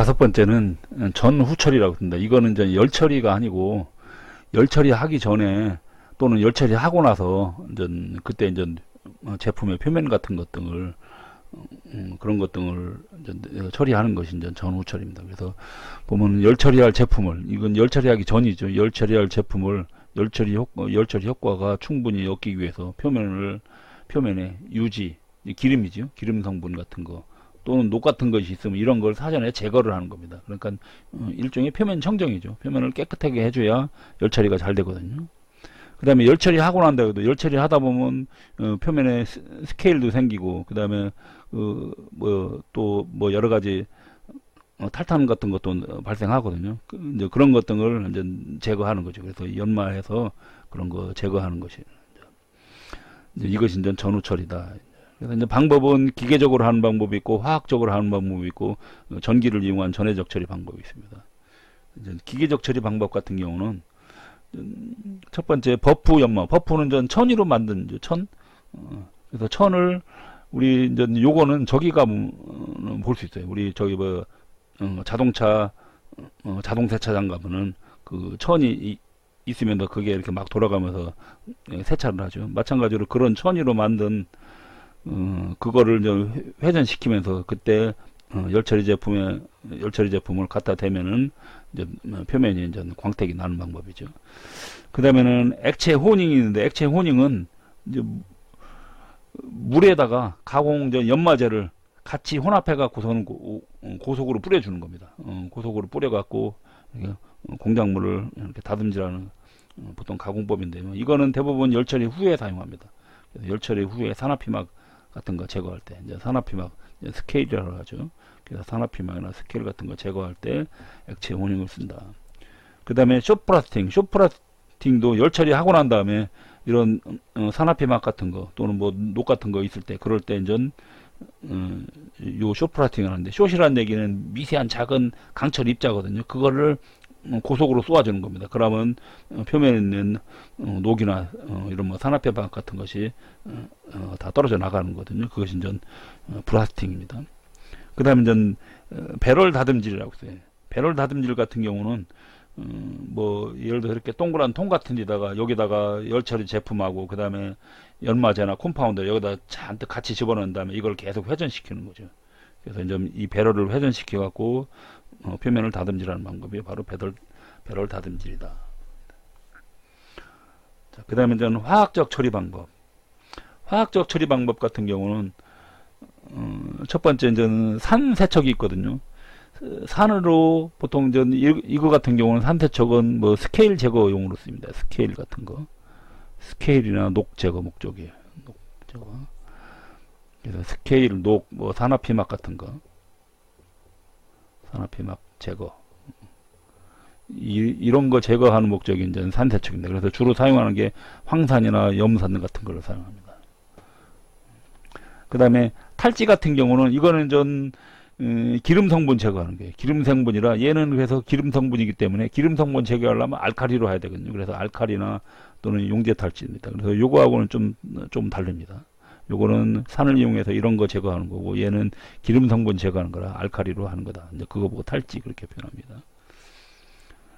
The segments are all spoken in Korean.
다섯 번째는 전후처리라고 합니다. 이거는 이제 열 처리가 아니고 열 처리하기 전에 또는 열 처리하고 나서 이제 그때 이제 제품의 표면 같은 것 등을 그런 것 등을 이제 처리하는 것이 이제 전후 처리입니다. 그래서 보면 열 처리할 제품을 이건 열 처리하기 전이죠. 열 처리할 제품을 열 처리 효과가 충분히 얻기 위해서 표면에 유지 기름이죠. 기름 성분 같은 거 또는 녹 같은 것이 있으면 이런 걸 사전에 제거를 하는 겁니다. 그러니까 일종의 표면 청정이죠. 표면을 깨끗하게 해줘야 열 처리가 잘 되거든요. 그 다음에 열 처리하고 난다 해도 열 처리하다 보면 표면에 스케일도 생기고 그 다음에 또 뭐 여러 가지 탈탄 같은 것도 발생하거든요. 이제 그런 것 등을 이제 제거하는 거죠. 그래서 연마해서 그런 거 제거하는 것이 이제 이것이 이제 전후 처리다. 그래서 이제 방법은 기계적으로 하는 방법이 있고 화학적으로 하는 방법이 있고 전기를 이용한 전해적 처리 방법이 있습니다. 이제 기계적 처리 방법 같은 경우는 첫 번째 버프 연마. 버프는 전 천으로 만든 천. 그래서 천을 우리 이제 요거는 저기 가면 볼 수 있어요. 우리 저기 뭐 자동차 자동 세차장 가면은 그 천이 있으면 그게 이렇게 막 돌아가면서 세차를 하죠. 마찬가지로 그런 천으로 만든 그거를 이제 회전시키면서 그때 열처리 제품을 갖다 대면은 이제 표면이 이제 광택이 나는 방법이죠. 그 다음에는 액체 호닝이 있는데 액체 호닝은 이제 물에다가 가공 연마제를 같이 혼합해 갖고서는 고속으로 뿌려주는 겁니다. 고속으로 뿌려 갖고 공작물을 이렇게 다듬질하는 보통 가공법인데요. 이거는 대부분 열처리 후에 사용합니다. 그래서 열처리 후에 산화피막 같은 거 제거할 때 이제 산화피막 스케일이라고 하죠. 그래서 산화피막이나 스케일 같은 거 제거할 때 액체 호닝을 쓴다. 그 다음에 쇼프라스팅도 열처리 하고 난 다음에 이런 산화피막 같은 거 또는 뭐 녹 같은 거 있을 때 그럴 때 이제 요 쇼프라스팅을 하는데 숏이라는 얘기는 미세한 작은 강철 입자거든요. 그거를 고속으로 쏘아주는 겁니다. 그러면 표면에 있는 녹이나 이런 뭐 산화피막 같은 것이 다 떨어져 나가는 거거든요. 그것이 이제 브라스팅입니다. 그 다음에 이제 배럴 다듬질이라고 써요. 배럴 다듬질 같은 경우는 뭐 예를 들어 이렇게 동그란 통 같은 데다가 여기다가 열처리 제품하고 그 다음에 연마제나 콤파운드 여기다 잔뜩 같이 집어넣은 다음에 이걸 계속 회전시키는 거죠. 그래서 이제 이 배럴을 회전시켜 갖고 표면을 다듬질하는 방법이 바로 배럴 다듬질이다. 그 다음에 이제 화학적 처리 방법. 화학적 처리 방법 같은 경우는 첫 번째 이제는 산 세척이 있거든요. 산으로 보통 이제 이거 같은 경우는 산 세척은 뭐 스케일 제거용으로 씁니다. 스케일 같은 거, 스케일이나 녹 제거 목적이에요. 녹 제거. 그래서 스케일, 녹, 뭐 산화피막 같은 거, 산화피막 제거. 이런 거 제거하는 목적이 이제 산 세척입니다. 그래서 주로 사용하는 게 황산이나 염산 같은 걸 사용합니다. 그 다음에 탈지 같은 경우는 이거는 전 기름 성분 제거하는 거예요. 기름 성분이라 얘는 그래서 기름 성분이기 때문에 기름 성분 제거하려면 알카리로 해야 되거든요. 그래서 알카리나 또는 용제 탈지입니다. 그래서 요거하고는 좀 다릅니다. 요거는 산을 이용해서 이런 거 제거하는 거고 얘는 기름 성분 제거하는 거라 알카리로 하는 거다. 이제 그거 보고 탈지 그렇게 표현합니다.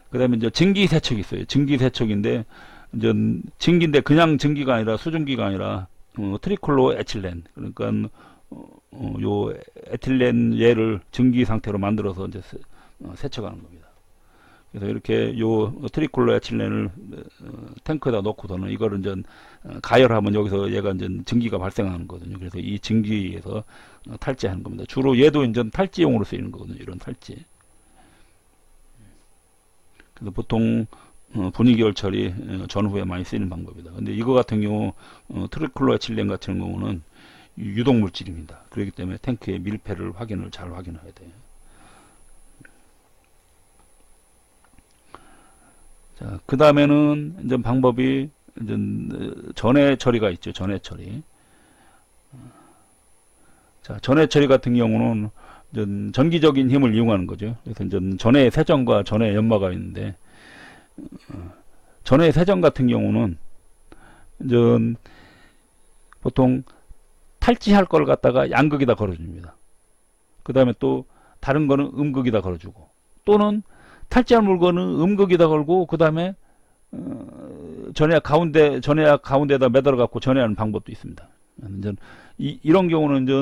그 다음에 이제 증기 세척이 있어요. 증기 세척인데 이제 증기인데 그냥 증기가 아니라 수증기가 아니라 트리클로 에틸렌 그러니까 요 에틸렌 얘를 증기 상태로 만들어서 이제 세척하는 겁니다. 그래서 이렇게 요 트리클로 에틸렌을 탱크에다 넣고서는 이거를 이제 가열하면 여기서 얘가 이제 증기가 발생하는 거거든요. 그래서 이 증기에서 탈지하는 겁니다. 주로 얘도 이제 탈지용으로 쓰이는 거거든요. 이런 탈지. 그래서 보통 분위기열 처리 전후에 많이 쓰이는 방법이다. 근데 이거 같은 경우 트리클로 에틸렌 같은 경우는 유독 물질입니다. 그렇기 때문에 탱크의 밀폐를 잘 확인해야 돼요. 자, 그 다음에는 이제 방법이 이제 전해 처리가 있죠. 전해 처리. 자, 전해 처리 같은 경우는 이제 전기적인 힘을 이용하는 거죠. 그래서 이제 전해 세정과 전해 연마가 있는데 전해 세정 같은 경우는 이제 보통 탈지할 걸 갖다가 양극에다 걸어줍니다. 그 다음에 또 다른 거는 음극에다 걸어주고, 또는 탈취할 물건은 음극에다 걸고 그 다음에 전해약 가운데에다 매달아 갖고 전해하는 방법도 있습니다. 이제 이런 경우는 이제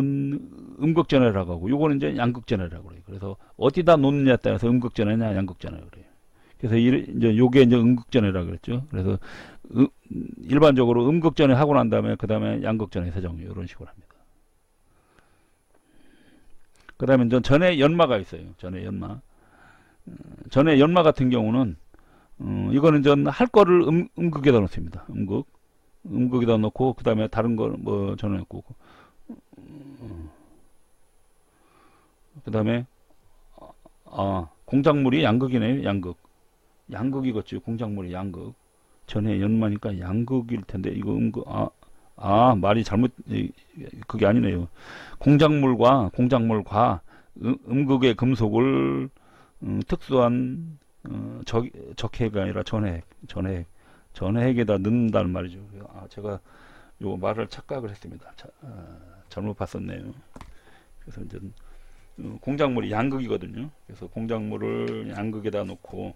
음극 전해라고 하고, 요거는 이제 양극 전해라고 그래요. 그래서 어디다 놓느냐에 따라서 음극 전해냐 양극 전해라 그래요. 그래서 이제 요게 이제 음극 전해라 그랬죠. 그래서 일반적으로 음극 전해 하고 난 다음에 그 다음에 양극 전해 세정 이런 식으로 합니다. 그 다음에 이제 전해 연마가 있어요. 전해 연마. 전해 연마 같은 경우는 이거는 전 할 거를 음극에다 놓습니다. 음극에다 놓고 그 다음에 다른 거 뭐 전해놓고 그 다음에 공작물이 양극이네요. 양극이겠죠. 공작물이 양극. 전해 연마니까 양극일 텐데 이거 말이 잘못, 그게 아니네요. 공작물과 음극의 금속을 특수한 적해가 아니라 전해액에다 넣는다는 말이죠. 제가 요 말을 착각을 했습니다. 잘못 봤었네요. 그래서 이제 공작물이 양극이거든요. 그래서 공작물을 양극에다 놓고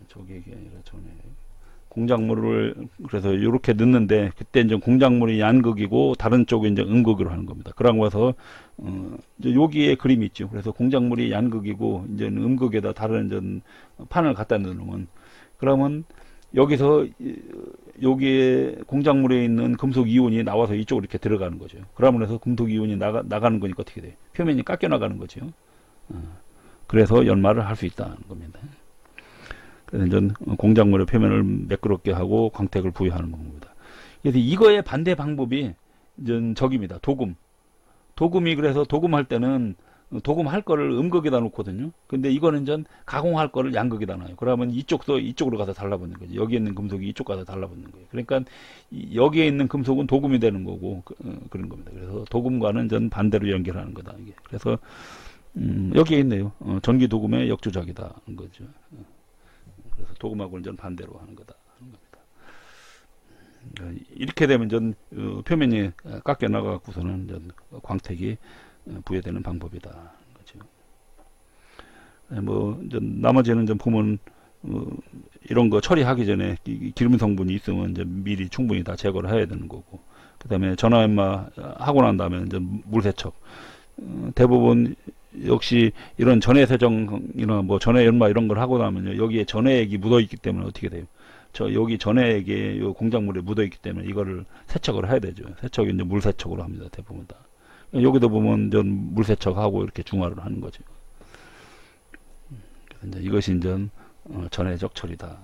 적액이 아니라 전해액. 공작물을 그래서 이렇게 넣는데, 그때 이제 공작물이 양극이고 다른 쪽이 이제 음극으로 하는 겁니다. 그러고 나서 이제 여기에 그림이 있죠. 그래서 공작물이 양극이고 이제 음극에다 다른 이제 판을 갖다 넣으면, 그러면 여기서 여기에 공작물에 있는 금속 이온이 나와서 이쪽으로 이렇게 들어가는 거죠. 그러면서 금속 이온이 나가는 거니까 어떻게 돼? 표면이 깎여 나가는 거죠. 그래서 연마를 할 수 있다는 겁니다. 그래서 공작물의 표면을 매끄럽게 하고 광택을 부여하는 겁니다. 그래서 이거의 반대 방법이 이제 저기입니다. 도금이 그래서 도금할 때는 도금할 거를 음극에다 놓거든요. 근데 이거는 전 가공할 거를 양극에다 놔요. 그러면 이쪽으로 가서 달라붙는 거죠. 여기에 있는 금속이 이쪽 가서 달라붙는 거예요. 그러니까 여기에 있는 금속은 도금이 되는 거고 그런 겁니다. 그래서 도금과는 전 반대로 연결하는 거다. 이게. 그래서 여기에 있네요. 전기 도금의 역조작이다 하는 거죠. 그래서 도금하고는 전 반대로 하는 거다 하는 겁니다. 이렇게 되면 전 표면이 깎여 나가고서는 전 광택이 부여되는 방법이다 하는 거죠. 뭐 나머지는 좀 보면 이런 거 처리하기 전에 기름 성분이 있으면 이제 미리 충분히 다 제거를 해야 되는 거고, 그 다음에 전화연마 하고 난 다음에 이제 물세척. 대부분 역시 이런 전해세정이나 뭐 전해연마 이런 걸 하고 나면요, 여기에 전해액이 묻어 있기 때문에 어떻게 돼요? 여기 전해액이 요 공작물에 묻어 있기 때문에 이거를 세척을 해야 되죠. 세척이 이제 물세척으로 합니다. 대부분 다. 여기도 보면 이제 물세척하고 이렇게 중화를 하는 거죠. 그래서 이제 이것이 이제 전해적 처리다.